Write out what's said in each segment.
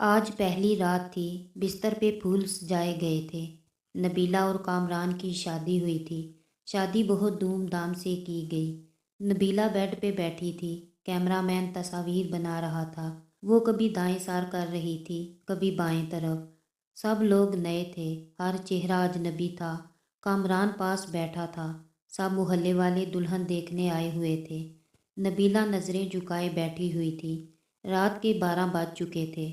आज पहली रात थी। बिस्तर पे फूल सजाए गए थे। नबीला और कामरान की शादी हुई थी। शादी बहुत धूमधाम से की गई। नबीला बेड पे बैठी थी। कैमरामैन तस्वीर बना रहा था। वो कभी दाएं सार कर रही थी, कभी बाएं तरफ। सब लोग नए थे। हर चेहरा अजनबी था। कामरान पास बैठा था। सब मोहल्ले वाले दुल्हन देखने आए हुए थे। नबीला नज़रें झुकाए बैठी हुई थी। रात के 12 बज चुके थे।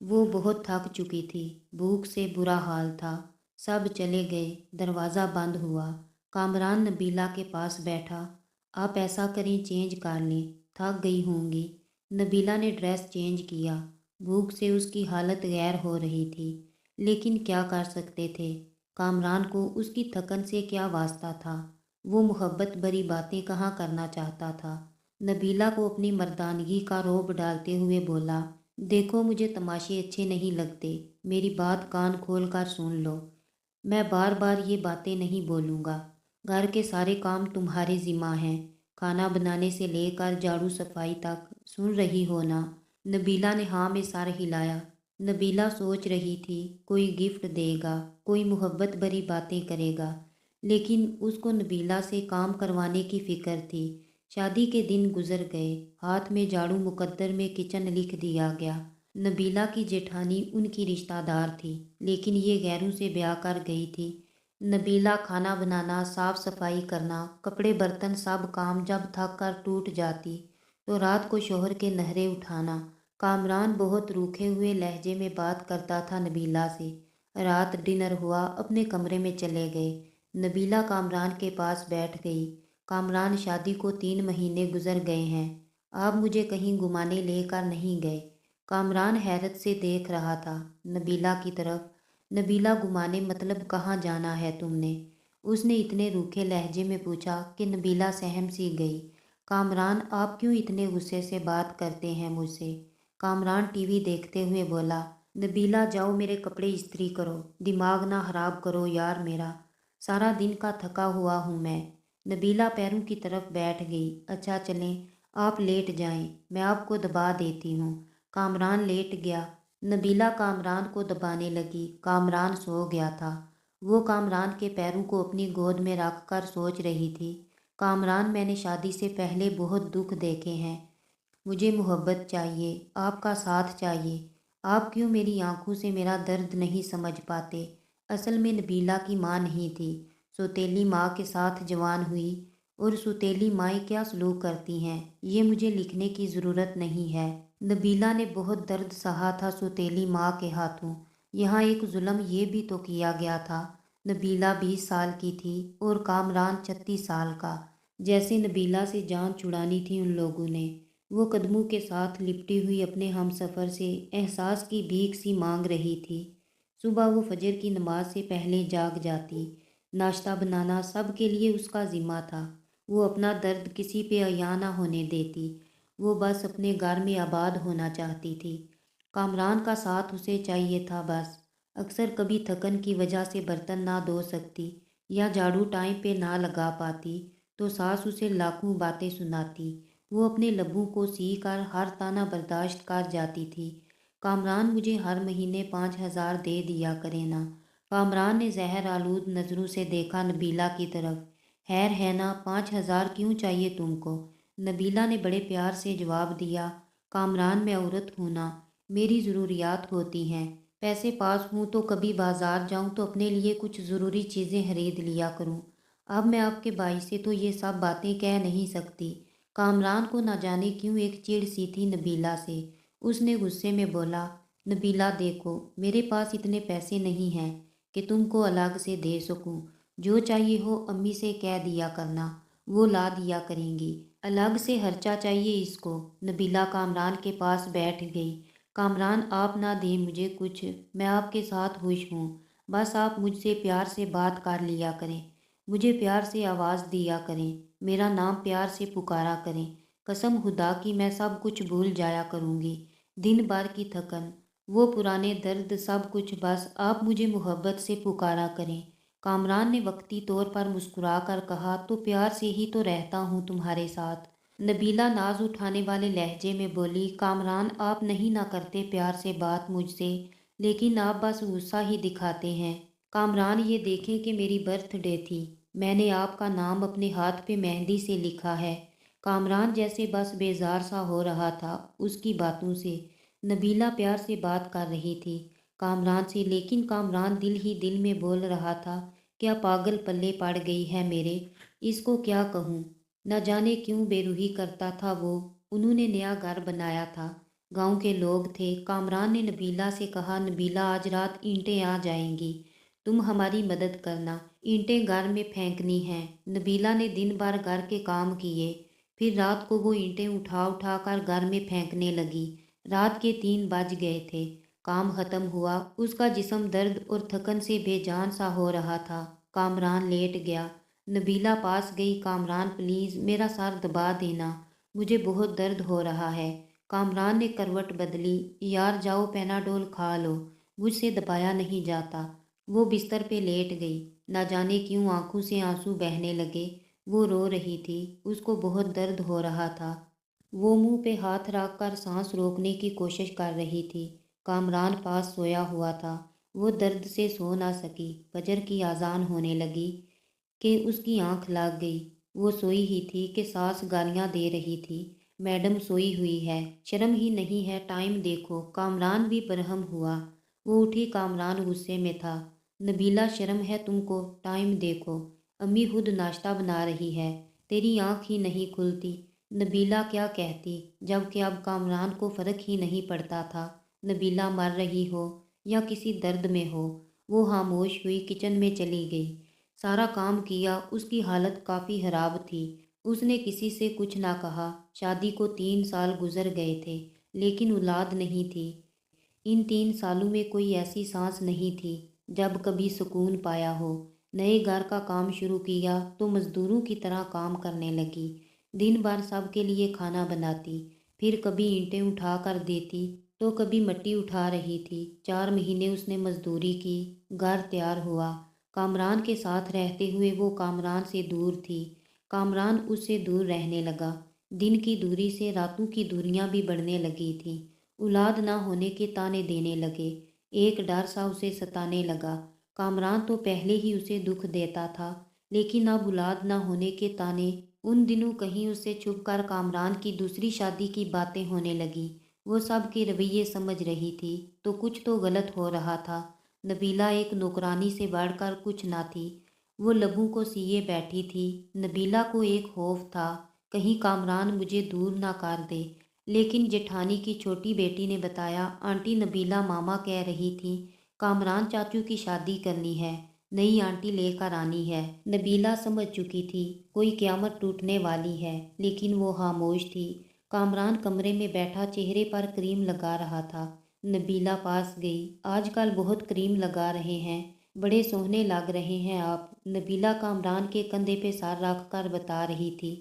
वो बहुत थक चुकी थी। भूख से बुरा हाल था। सब चले गए। दरवाज़ा बंद हुआ। कामरान नबीला के पास बैठा। आप ऐसा करें, चेंज कर लें, थक गई होंगी। नबीला ने ड्रेस चेंज किया। भूख से उसकी हालत गैर हो रही थी, लेकिन क्या कर सकते थे। कामरान को उसकी थकन से क्या वास्ता था। वो मोहब्बत भरी बातें कहाँ करना चाहता था। नबीला को अपनी मर्दानगी का रोब डालते हुए बोला, देखो मुझे तमाशे अच्छे नहीं लगते। मेरी बात कान खोल कर सुन लो। मैं बार बार ये बातें नहीं बोलूँगा। घर के सारे काम तुम्हारे ज़िम्मा हैं। खाना बनाने से लेकर झाड़ू सफाई तक। सुन रही हो ना। नबीला ने हाँ में सर हिलाया। नबीला सोच रही थी कोई गिफ्ट देगा, कोई मोहब्बत भरी बातें करेगा, लेकिन उसको नबीला से काम करवाने की फ़िक्र थी। शादी के दिन गुजर गए। हाथ में झाड़ू, मुकद्दर में किचन लिख दिया गया। नबीला की जेठानी उनकी रिश्तेदार थी, लेकिन ये गैरों से ब्याह कर गई थी। नबीला खाना बनाना, साफ सफाई करना, कपड़े बर्तन सब काम जब थक कर टूट जाती तो रात को शोहर के नहरे उठाना। कामरान बहुत रूखे हुए लहजे में बात करता था नबीला से। रात डिनर हुआ, अपने कमरे में चले गए। नबीला कामरान के पास बैठ गई। कामरान, शादी को 3 महीने गुजर गए हैं। आप मुझे कहीं घुमाने लेकर नहीं गए। कामरान हैरत से देख रहा था नबीला की तरफ। नबीला, घुमाने मतलब कहाँ जाना है तुमने? उसने इतने रूखे लहजे में पूछा कि नबीला सहम सी गई। कामरान, आप क्यों इतने गुस्से से बात करते हैं मुझसे? कामरान टीवी देखते हुए बोला, नबीला जाओ मेरे कपड़े इस्त्री करो। दिमाग ना खराब करो यार मेरा। सारा दिन का थका हुआ हूँ मैं। नबीला पैरों की तरफ बैठ गई। अच्छा चलें, आप लेट जाएं, मैं आपको दबा देती हूँ। कामरान लेट गया। नबीला कामरान को दबाने लगी। कामरान सो गया था। वो कामरान के पैरों को अपनी गोद में रख कर सोच रही थी, कामरान, मैंने शादी से पहले बहुत दुख देखे हैं। मुझे मोहब्बत चाहिए, आपका साथ चाहिए। आप क्यों मेरी आंखों से मेरा दर्द नहीं समझ पाते? असल में नबीला की माँ नहीं थी। सौतेली माँ के साथ जवान हुई। और सौतेली माएँ क्या सलूक करती हैं, ये मुझे लिखने की ज़रूरत नहीं है। नबीला ने बहुत दर्द सहा था सौतेली माँ के हाथों। यहाँ एक जुल्म ये भी तो किया गया था। नबीला 20 साल की थी और कामरान 36 साल का। जैसे नबीला से जान छुड़ानी थी उन लोगों ने। वो कदमों के साथ लिपटी हुई अपने हमसफ़र से एहसास की भीख सी मांग रही थी। सुबह वो फजर की नमाज से पहले जाग जाती। नाश्ता बनाना सब के लिए उसका ज़िम्मा था। वो अपना दर्द किसी पे अया ना होने देती। वो बस अपने घर में आबाद होना चाहती थी। कामरान का साथ उसे चाहिए था बस। अक्सर कभी थकन की वजह से बर्तन ना धो सकती या झाड़ू टाइम पे ना लगा पाती तो सास उसे लाखों बातें सुनाती। वो अपने लबों को सी कर हर ताना बर्दाश्त कर जाती थी। कामरान, मुझे हर महीने 5,000 दे दिया करे ना। कामरान ने जहर आलूद नज़रों से देखा नबीला की तरफ। खैर है ना, 5,000 क्यों चाहिए तुमको? नबीला ने बड़े प्यार से जवाब दिया, कामरान, मैं औरत हूँ ना, मेरी ज़रूरियात होती हैं। पैसे पास हूँ तो कभी बाजार जाऊँ तो अपने लिए कुछ ज़रूरी चीज़ें खरीद लिया करूँ। अब मैं आपके भाई से तो ये सब बातें कह नहीं सकती। कामरान को न जाने क्यों एक चिढ़ सी थी नबीला से। उसने गुस्से में बोला, नबीला देखो, मेरे पास इतने पैसे नहीं हैं कि तुमको अलग से दे सकूं। जो चाहिए हो अम्मी से कह दिया करना, वो ला दिया करेंगी। अलग से खर्चा चाहिए इसको? नबीला कामरान के पास बैठ गई। कामरान, आप ना दें मुझे कुछ, मैं आपके साथ खुश हूँ। बस आप मुझसे प्यार से बात कर लिया करें, मुझे प्यार से आवाज़ दिया करें, मेरा नाम प्यार से पुकारा करें। कसम खुदा की मैं सब कुछ भूल जाया करूँगी। दिन भर की थकन, वो पुराने दर्द, सब कुछ, बस आप मुझे मोहब्बत से पुकारा करें। कामरान ने वक्ती तौर पर मुस्कुरा कर कहा, तो प्यार से ही तो रहता हूँ तुम्हारे साथ। नबीला नाज उठाने वाले लहजे में बोली, कामरान आप नहीं ना करते प्यार से बात मुझसे, लेकिन आप बस गुस्सा ही दिखाते हैं। कामरान ये देखें कि मेरी बर्थडे थी, मैंने आपका नाम अपने हाथ पे मेहंदी से लिखा है। कामरान जैसे बस बेजार सा हो रहा था उसकी बातों से। नबीला प्यार से बात कर रही थी कामरान से, लेकिन कामरान दिल ही दिल में बोल रहा था, क्या पागल पल्ले पड़ गई है मेरे, इसको क्या कहूँ। न जाने क्यों बेरुखी करता था वो। उन्होंने नया घर बनाया था, गांव के लोग थे। कामरान ने नबीला से कहा, नबीला आज रात ईंटें आ जाएंगी, तुम हमारी मदद करना, ईंटें घर में फेंकनी हैं। नबीला ने दिन भर घर के काम किए, फिर रात को वो ईंटें उठा उठा कर घर में फेंकने लगी। रात के 3 बज गए थे। काम खत्म हुआ, उसका जिस्म दर्द और थकन से बेजान सा हो रहा था। कामरान लेट गया। नबीला पास गई, कामरान प्लीज़ मेरा सर दबा देना, मुझे बहुत दर्द हो रहा है। कामरान ने करवट बदली, यार जाओ पेनाडोल खा लो, मुझसे दबाया नहीं जाता। वो बिस्तर पे लेट गई। न जाने क्यों आंखों से आंसू बहने लगे। वो रो रही थी, उसको बहुत दर्द हो रहा था। वो मुंह पे हाथ रख कर सांस रोकने की कोशिश कर रही थी। कामरान पास सोया हुआ था। वो दर्द से सो ना सकी। फजर की आज़ान होने लगी कि उसकी आंख लग गई। वो सोई ही थी कि सास गालियां दे रही थी, मैडम सोई हुई है, शर्म ही नहीं है, टाइम देखो। कामरान भी बरहम हुआ। वो उठी, कामरान गुस्से में था। नबीला शर्म है तुमको, टाइम देखो, अम्मी खुद नाश्ता बना रही है, तेरी आंख ही नहीं खुलती। नबीला क्या कहती, जबकि अब कामरान को फ़र्क ही नहीं पड़ता था नबीला मर रही हो या किसी दर्द में हो। वो खामोश हुई, किचन में चली गई। सारा काम किया, उसकी हालत काफ़ी ख़राब थी। उसने किसी से कुछ ना कहा। शादी को 3 साल गुजर गए थे, लेकिन औलाद नहीं थी। इन 3 सालों में कोई ऐसी सांस नहीं थी जब कभी सुकून पाया हो। नए घर का काम शुरू किया तो मज़दूरों की तरह काम करने लगी। दिन भर सबके लिए खाना बनाती, फिर कभी ईंटें उठा कर देती तो कभी मिट्टी उठा रही थी। 4 महीने उसने मजदूरी की, घर तैयार हुआ। कामरान के साथ रहते हुए वो कामरान से दूर थी, कामरान उससे दूर रहने लगा। दिन की दूरी से रातों की दूरियां भी बढ़ने लगी थीं। औलाद ना होने के ताने देने लगे। एक डर सा उसे सताने लगा। कामरान तो पहले ही उसे दुख देता था, लेकिन अब औलाद ना होने के ताने। उन दिनों कहीं उससे छुपकर कामरान की दूसरी शादी की बातें होने लगी। वो सब के रवैये समझ रही थी तो कुछ तो गलत हो रहा था। नबीला एक नौकरानी से बढ़कर कुछ ना थी। वो लबों को सिए बैठी थी। नबीला को एक खौफ था, कहीं कामरान मुझे दूर ना कर दे। लेकिन जेठानी की छोटी बेटी ने बताया, आंटी नबीला मामा कह रही थी कामरान चाचू की शादी करनी है, नई आंटी लेकर आनी है। नबीला समझ चुकी थी कोई क़यामत टूटने वाली है, लेकिन वो खामोश थी। कामरान कमरे में बैठा चेहरे पर क्रीम लगा रहा था। नबीला पास गई, आजकल बहुत क्रीम लगा रहे हैं, बड़े सोहने लग रहे हैं आप। नबीला कामरान के कंधे पे सर रख कर बता रही थी,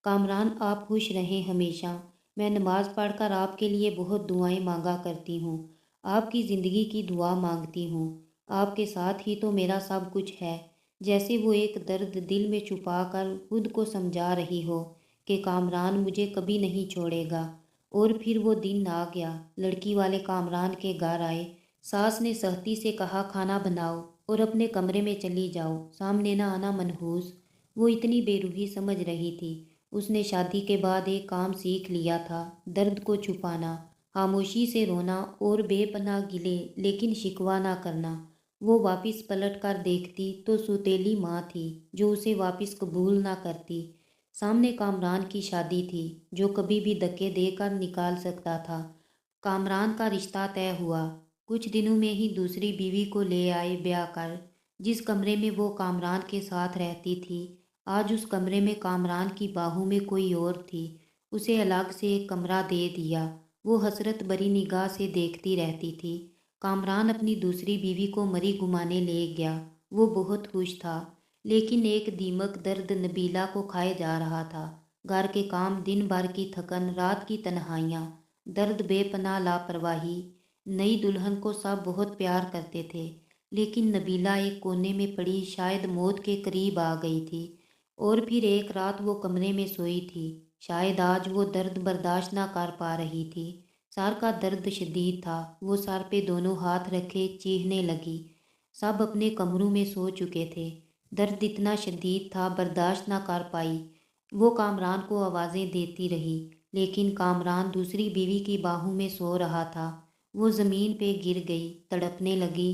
कामरान आप खुश रहें हमेशा, मैं नमाज़ पढ़कर आपके लिए बहुत दुआएं मांगा करती हूँ, आपकी ज़िंदगी की दुआ मांगती हूँ, आपके साथ ही तो मेरा सब कुछ है। जैसे वो एक दर्द दिल में छुपा कर खुद को समझा रही हो कि कामरान मुझे कभी नहीं छोड़ेगा। और फिर वो दिन आ गया, लड़की वाले कामरान के घर आए। सास ने सख्ती से कहा, खाना बनाओ और अपने कमरे में चली जाओ, सामने ना आना मनहूस। वो इतनी बेरूही समझ रही थी। उसने शादी के बाद एक काम सीख लिया था, दर्द को छुपाना, खामोशी से रोना और बेपनाह गिले लेकिन शिकवा ना करना। वो वापस पलट कर देखती तो सौतेली माँ थी जो उसे वापस कबूल ना करती। सामने कामरान की शादी थी जो कभी भी धक्के देकर निकाल सकता था। कामरान का रिश्ता तय हुआ। कुछ दिनों में ही दूसरी बीवी को ले आए ब्याह कर। जिस कमरे में वो कामरान के साथ रहती थी, आज उस कमरे में कामरान की बाहों में कोई और थी। उसे अलग से एक कमरा दे दिया। वो हसरत भरी निगाह से देखती रहती थी। कामरान अपनी दूसरी बीवी को मरी घुमाने ले गया। वो बहुत खुश था, लेकिन एक दीमक दर्द नबीला को खाए जा रहा था। घर के काम, दिन भर की थकन, रात की तन्हाइयाँ, दर्द, बेपनाह लापरवाही। नई दुल्हन को सब बहुत प्यार करते थे, लेकिन नबीला एक कोने में पड़ी शायद मौत के करीब आ गई थी। और फिर एक रात वो कमरे में सोई थी। शायद आज वो दर्द बर्दाश्त ना कर पा रही थी। सर का दर्द शदीद था। वो सर पे दोनों हाथ रखे चीखने लगी। सब अपने कमरों में सो चुके थे। दर्द इतना शदीद था, बर्दाश्त ना कर पाई। वो कामरान को आवाज़ें देती रही, लेकिन कामरान दूसरी बीवी की बाहों में सो रहा था। वो ज़मीन पे गिर गई, तड़पने लगी।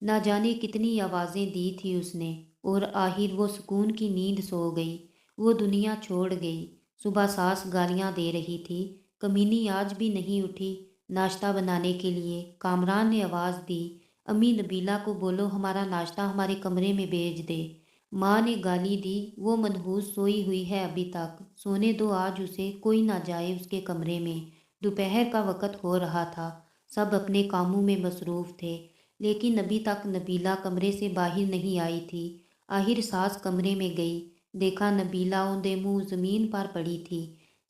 ना जाने कितनी आवाज़ें दी थी उसने, और आखिर वो सुकून की नींद सो गई। वो दुनिया छोड़ गई। सुबह सास गालियाँ दे रही थी। कमीनी आज भी नहीं उठी नाश्ता बनाने के लिए। कामरान ने आवाज़ दी, अम्मी नबीला को बोलो हमारा नाश्ता हमारे कमरे में भेज दे। माँ ने गाली दी, वो मनहूस सोई हुई है अभी तक, सोने दो आज उसे, कोई ना जाए उसके कमरे में। दोपहर का वक़्त हो रहा था। सब अपने कामों में मसरूफ़ थे, लेकिन अभी तक नबीला कमरे से बाहर नहीं आई थी। आखिर सास कमरे में गई। देखा नबीला औंधे मुँह ज़मीन पर पड़ी थी।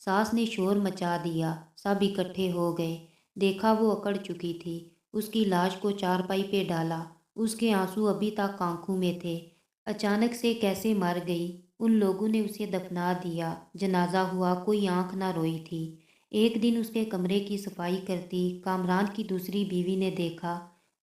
सास ने शोर मचा दिया। सब इकट्ठे हो गए। देखा वो अकड़ चुकी थी। उसकी लाश को चारपाई पे डाला। उसके आंसू अभी तक आंखों में थे। अचानक से कैसे मर गई। उन लोगों ने उसे दफना दिया। जनाजा हुआ, कोई आंख ना रोई थी। एक दिन उसके कमरे की सफाई करती कामरान की दूसरी बीवी ने देखा,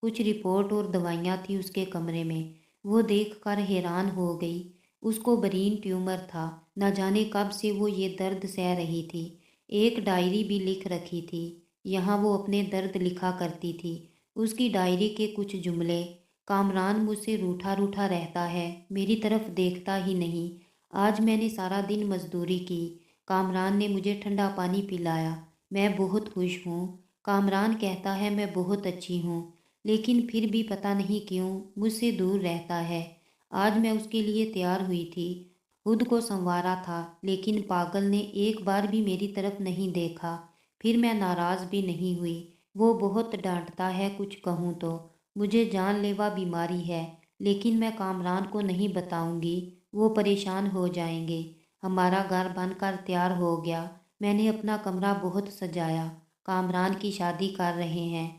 कुछ रिपोर्ट और दवाइयाँ थी उसके कमरे में। वो देखकर हैरान हो गई। उसको ब्रेन ट्यूमर था। न जाने कब से वो ये दर्द सह रही थी। एक डायरी भी लिख रखी थी। यहाँ वो अपने दर्द लिखा करती थी। उसकी डायरी के कुछ जुमले, कामरान मुझसे रूठा रूठा रहता है, मेरी तरफ देखता ही नहीं। आज मैंने सारा दिन मजदूरी की। कामरान ने मुझे ठंडा पानी पिलाया। मैं बहुत खुश हूँ। कामरान कहता है मैं बहुत अच्छी हूँ, लेकिन फिर भी पता नहीं क्यों मुझसे दूर रहता है। आज मैं उसके लिए तैयार हुई थी, खुद को संवारा था, लेकिन पागल ने एक बार भी मेरी तरफ नहीं देखा। फिर मैं नाराज़ भी नहीं हुई। वो बहुत डांटता है कुछ कहूँ तो। मुझे जानलेवा बीमारी है, लेकिन मैं कामरान को नहीं बताऊंगी, वो परेशान हो जाएंगे। हमारा घर बनकर तैयार हो गया। मैंने अपना कमरा बहुत सजाया। कामरान की शादी कर रहे हैं।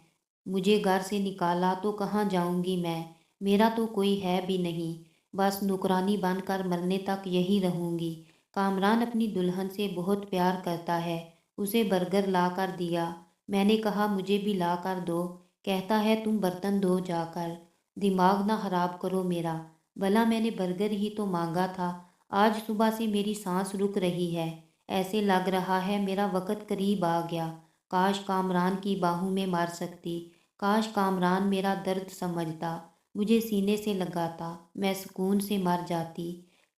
मुझे घर से निकाला तो कहाँ जाऊंगी मैं। मेरा तो कोई है भी नहीं। बस नौकरानी बनकर मरने तक यही रहूंगी। कामरान अपनी दुल्हन से बहुत प्यार करता है। उसे बर्गर ला कर दिया। मैंने कहा मुझे भी ला कर दो। कहता है तुम बर्तन धो जाकर। दिमाग ना खराब करो मेरा। भला मैंने बर्गर ही तो मांगा था। आज सुबह से मेरी सांस रुक रही है। ऐसे लग रहा है मेरा वक़्त करीब आ गया। काश कामरान की बाहों में मर सकती। काश कामरान मेरा दर्द समझता, मुझे सीने से लगाता, मैं सुकून से मर जाती।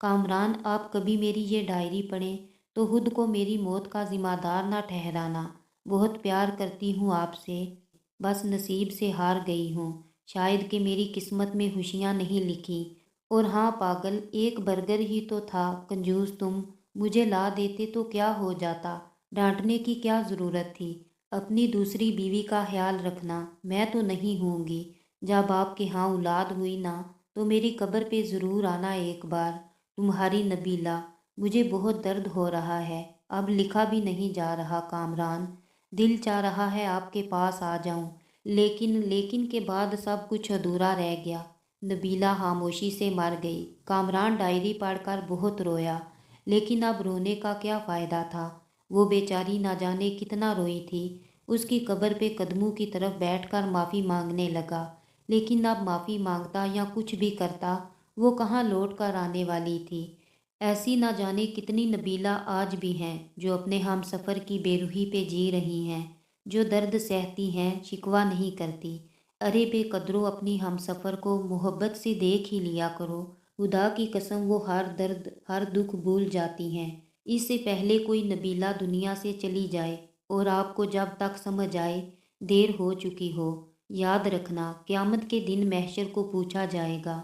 कामरान आप कभी मेरी ये डायरी पढ़ें तो खुद को मेरी मौत का ज़िम्मेदार ना ठहराना। बहुत प्यार करती हूँ आपसे, बस नसीब से हार गई हूँ। शायद कि मेरी किस्मत में खुशियाँ नहीं लिखी। और हाँ पागल, एक बर्गर ही तो था, कंजूस तुम। मुझे ला देते तो क्या हो जाता। डांटने की क्या ज़रूरत थी। अपनी दूसरी बीवी का ख्याल रखना। मैं तो नहीं होंगी। जब आपके यहाँ औलाद हुई ना, तो मेरी कब्र पे ज़रूर आना एक बार। तुम्हारी नबीला। मुझे बहुत दर्द हो रहा है, अब लिखा भी नहीं जा रहा कामरान। दिल चाह रहा है आपके पास आ जाऊं, लेकिन के बाद सब कुछ अधूरा रह गया। नबीला खामोशी से मर गई। कामरान डायरी पढ़कर बहुत रोया, लेकिन अब रोने का क्या फ़ायदा था। वो बेचारी ना जाने कितना रोई थी। उसकी कब्र पे कदमों की तरफ बैठकर माफ़ी मांगने लगा, लेकिन अब माफ़ी मांगता या कुछ भी करता, वो कहाँ लौट कर आने वाली थी। ऐसी ना जाने कितनी नबीला आज भी हैं जो अपने हम सफ़र की बेरुखी पे जी रही हैं, जो दर्द सहती हैं, शिकवा नहीं करती। अरे बेकदरों, अपनी हम सफ़र को मोहब्बत से देख ही लिया करो। खुदा की कसम वो हर दर्द हर दुख भूल जाती हैं। इससे पहले कोई नबीला दुनिया से चली जाए और आपको जब तक समझ आए देर हो चुकी हो। याद रखना, क़यामत के दिन महशर को पूछा जाएगा।